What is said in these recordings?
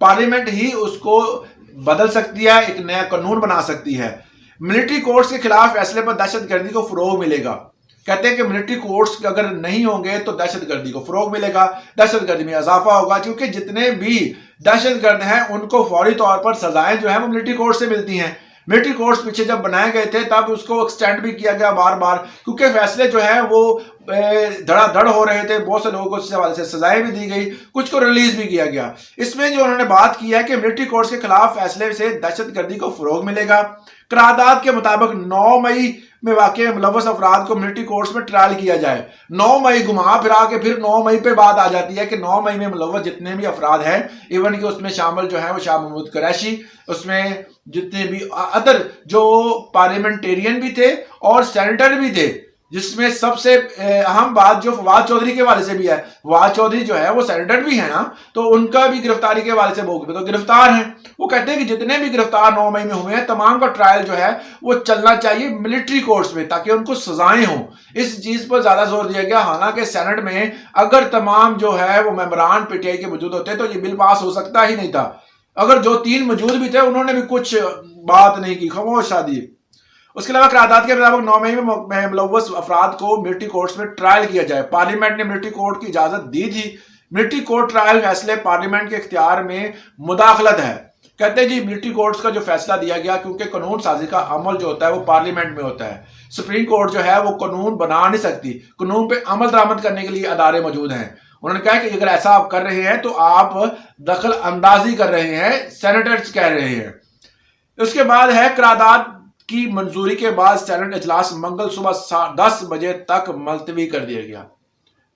Parliament ہی اس کو بدل سکتی ہے، ایک نیا قانون بنا سکتی ہے۔ ملٹری کورٹس کے خلاف فیصلے پر دہشت گردی کو فروغ ملے گا۔ کہتے ہیں کہ ملٹری کورٹس اگر نہیں ہوں گے تو دہشت گردی کو فروغ ملے گا، دہشت گردی میں اضافہ ہوگا، کیونکہ جتنے بھی دہشت گرد ہیں ان کو فوری طور پر سزائیں جو ہیں وہ ملٹری کورٹ سے ملتی ہیں۔ ملٹری کورٹس پیچھے جب بنائے گئے تھے تب اس کو ایکسٹینڈ بھی کیا گیا بار بار، کیونکہ فیصلے جو ہیں وہ دھڑا دھڑ ہو رہے تھے، بہت سے لوگوں کو اس حوالے سے سزائیں بھی دی گئی، کچھ کو ریلیز بھی کیا گیا۔ اس میں جو انہوں نے بات کی ہے کہ ملٹری کورٹس کے خلاف فیصلے سے دہشت گردی کو فروغ ملے گا۔ قرارداد کے مطابق 9 مئی میں واقع ملوث افراد کو ملٹری کورٹس میں ٹرائل کیا جائے۔ 9 مئی گھما پھرا کے پھر 9 مئی پہ بات آ جاتی ہے کہ 9 مئی میں ملوث جتنے بھی افراد ہیں، ایون کہ اس میں شامل جو ہیں وہ شاہ محمود قریشی، اس میں جتنے بھی ادر جو پارلیمنٹیرین بھی تھے اور سینیٹر بھی تھے، جس میں سب سے اہم بات جو فواد چودھری کے حوالے سے بھی ہے، فواد چودھری جو ہے وہ سینیٹر بھی ہیں نا، تو ان کا بھی گرفتاری کے حوالے سے تو گرفتار ہیں۔ وہ کہتے ہیں کہ جتنے بھی گرفتار 9 مئی میں ہوئے ہیں تمام کا ٹرائل جو ہے وہ چلنا چاہیے ملٹری کورٹس میں، تاکہ ان کو سزائیں ہوں۔ اس چیز پر زیادہ زور دیا گیا، حالانکہ سینٹ میں اگر تمام جو ہے وہ ممبران پی ٹی آئی کے موجود ہوتے تو یہ بل پاس ہو سکتا ہی نہیں تھا۔ اگر جو 3 موجود بھی تھے انہوں نے بھی کچھ بات نہیں کی، خاموش شادی۔ اس کے علاوہ قرارداد کے مطابق 9 مئی میں ملوث افراد کو ملٹری کورٹس میں ٹرائل کیا جائے۔ پارلیمنٹ نے ملٹری کورٹ کی اجازت دی تھی۔ ملٹری کورٹ ٹرائل فیصلے پارلیمنٹ کے اختیار میں مداخلت ہے۔ کہتے ہیں جی ملٹری کورٹس کا جو فیصلہ دیا گیا، کیونکہ قانون سازی کا عمل جو ہوتا ہے وہ پارلیمنٹ میں ہوتا ہے، سپریم کورٹ جو ہے وہ قانون بنا نہیں سکتی، قانون پہ عمل درآمد کرنے کے لیے ادارے موجود ہیں۔ انہوں نے کہا کہ اگر ایسا آپ کر رہے ہیں تو آپ دخل اندازی کر رہے ہیں، سینیٹرز کہہ رہے ہیں۔ اس کے بعد ہے قرارداد کی منظوری کے بعد سینٹ اجلاس منگل صبح 10 بجے تک ملتوی کر دیا گیا۔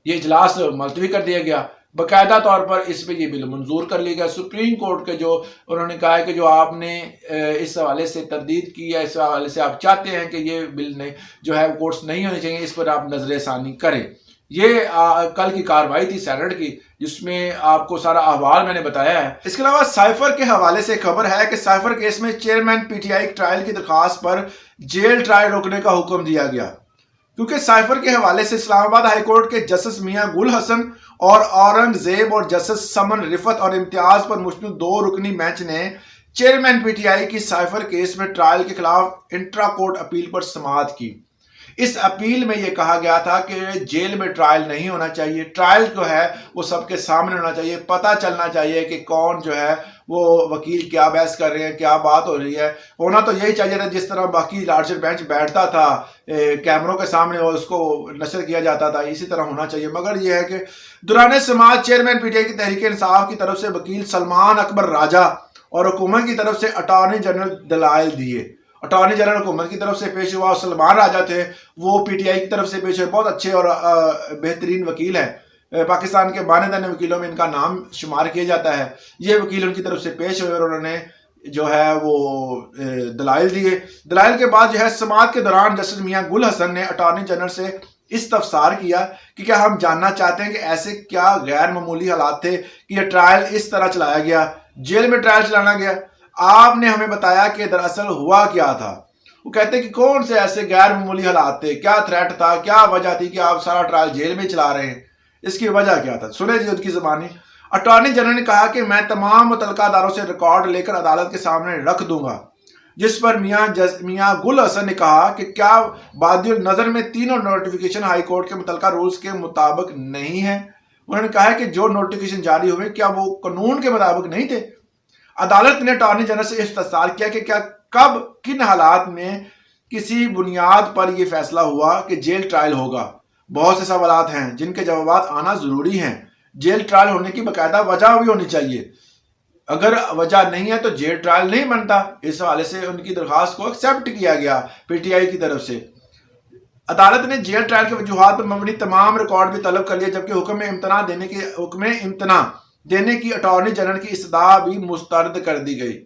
یہ اجلاس ملتوی کر دیا گیا، باقاعدہ طور پر اس پہ یہ بل منظور کر لیا گیا۔ سپریم کورٹ کے جو انہوں نے کہا ہے کہ جو آپ نے اس حوالے سے تردید کی ہے، اس حوالے سے آپ چاہتے ہیں کہ یہ بل نہیں جو ہے کورٹس نہیں ہونے چاہیے، اس پر آپ نظر ثانی کریں۔ یہ کل کی کارروائی تھی سینٹ کی، جس میں آپ کو سارا احوال میں نے بتایا ہے۔ اس کے علاوہ سائفر کے حوالے سے خبر ہے کہ سائفر کیس میں chairman P T I trial کی درخواست پر جیل ٹرائل روکنے کا حکم دیا گیا، کیونکہ سائفر کے حوالے سے اسلام آباد ہائی کورٹ کے جسٹس میاں گل حسن اور اورنگ زیب اور جسٹس سمن رفت اور امتیاز پر مشتمل 2 رکنی بینچ نے چیئرمین پی ٹی آئی کی سائفر کیس میں ٹرائل کے خلاف انٹرا کورٹ اپیل پر سماعت کی۔ اس اپیل میں یہ کہا گیا تھا کہ جیل میں ٹرائل نہیں ہونا چاہیے، ٹرائل جو ہے وہ سب کے سامنے ہونا چاہیے، پتہ چلنا چاہیے کہ کون جو ہے وہ وکیل کیا بحث کر رہے ہیں، کیا بات ہو رہی ہے۔ ہونا تو یہی چاہیے تھا جس طرح باقی لارجر بینچ بیٹھتا تھا کیمروں کے سامنے اور اس کو نشر کیا جاتا تھا، اسی طرح ہونا چاہیے۔ مگر یہ ہے کہ دوران سماعت چیئرمین پی ٹی آئی کی تحریک انصاف کی طرف سے وکیل سلمان اکبر راجہ اور حکومت کی طرف سے اٹارنی جنرل دلائل دیے۔ اٹارنی جنرل حکومت کی طرف سے پیش ہوا سلمان راجہ تھے، وہ پی ٹی آئی کی طرف سے پیش ہوئے، بہت اچھے اور بہترین وکیل ہیں، پاکستان کے بانے دانے وکیلوں میں ان کا نام شمار کیا جاتا ہے۔ یہ وکیل ان کی طرف سے پیش ہوئے اور انہوں نے جو ہے وہ دلائل دیے۔ دلائل کے بعد جو ہے سماعت کے دوران جسٹس میاں گل حسن نے اٹارنی جنرل سے استفسار کیا کہ کیا ہم جاننا چاہتے ہیں کہ ایسے کیا غیر معمولی حالات تھے کہ یہ ٹرائل اس طرح چلایا گیا، جیل میں ٹرائل چلانا گیا۔ آپ نے ہمیں بتایا کہ دراصل ہوا کیا تھا۔ وہ کہتے ہیں کہ کون سے ایسے غیر معمولی حالات تھے، کیا تھریٹ تھا، کیا وجہ تھی کہ آپ سارا ٹرائل جیل میں چلا رہے ہیں، اس کی وجہ کیا تھا؟ سنیں جی ان کی زبانی۔ اٹارنی جنرل نے کہا کہ میں تمام متعلقہ اداروں سے ریکارڈ لے کر عدالت کے سامنے رکھ دوں گا، جس پر میاں گل حسن نے کہا کہ کیا بادی النظر میں تینوں نوٹیفیکیشن ہائی کورٹ کے متعلقہ رولز کے مطابق نہیں ہیں؟ انہوں نے کہا کہ جو نوٹیفیکیشن جاری ہوئے کیا وہ قانون کے مطابق نہیں تھے؟ عدالت نے اٹارنی جنرل سے استفسار کیا کہ کیا کب کن حالات میں کسی بنیاد پر یہ فیصلہ ہوا کہ جیل ٹرائل ہوگا؟ بہت سے سوالات ہیں جن کے جوابات آنا ضروری ہیں۔ جیل ٹرائل ہونے کی باقاعدہ وجہ بھی ہونی چاہیے، اگر وجہ نہیں ہے تو جیل ٹرائل نہیں بنتا۔ اس حوالے سے ان کی درخواست کو ایکسیپٹ کیا گیا پی ٹی آئی کی طرف سے۔ عدالت نے جیل ٹرائل کے وجوہات پر مبنی تمام ریکارڈ بھی طلب کر لیا، جبکہ حکم امتناع دینے کی اٹارنی جنرل کی استدعا بھی مسترد کر دی گئی،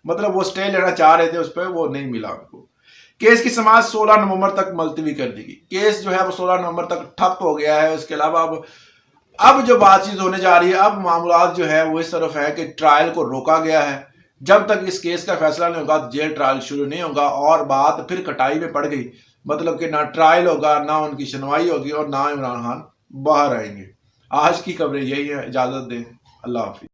مطلب وہ سٹے لینا چاہ رہے تھے، اس پہ وہ نہیں ملا ان کو۔ کیس کی سماعت 16 نومبر تک ملتوی کر دی گئی۔ کیس جو ہے وہ 16 نومبر تک ٹھپ ہو گیا ہے۔ اس کے علاوہ اب جو بات چیت ہونے جا رہی ہے، اب معاملات جو ہے وہ اس طرف ہے کہ ٹرائل کو روکا گیا ہے، جب تک اس کیس کا فیصلہ نہیں ہوگا جیل ٹرائل شروع نہیں ہوگا، اور بات پھر کٹائی میں پڑ گئی، مطلب کہ نہ ٹرائل ہوگا، نہ ان کی سنوائی ہوگی، اور نہ عمران خان باہر آئیں گے۔ آج کی خبریں یہی ہے، اجازت دیں، اللہ حافظ۔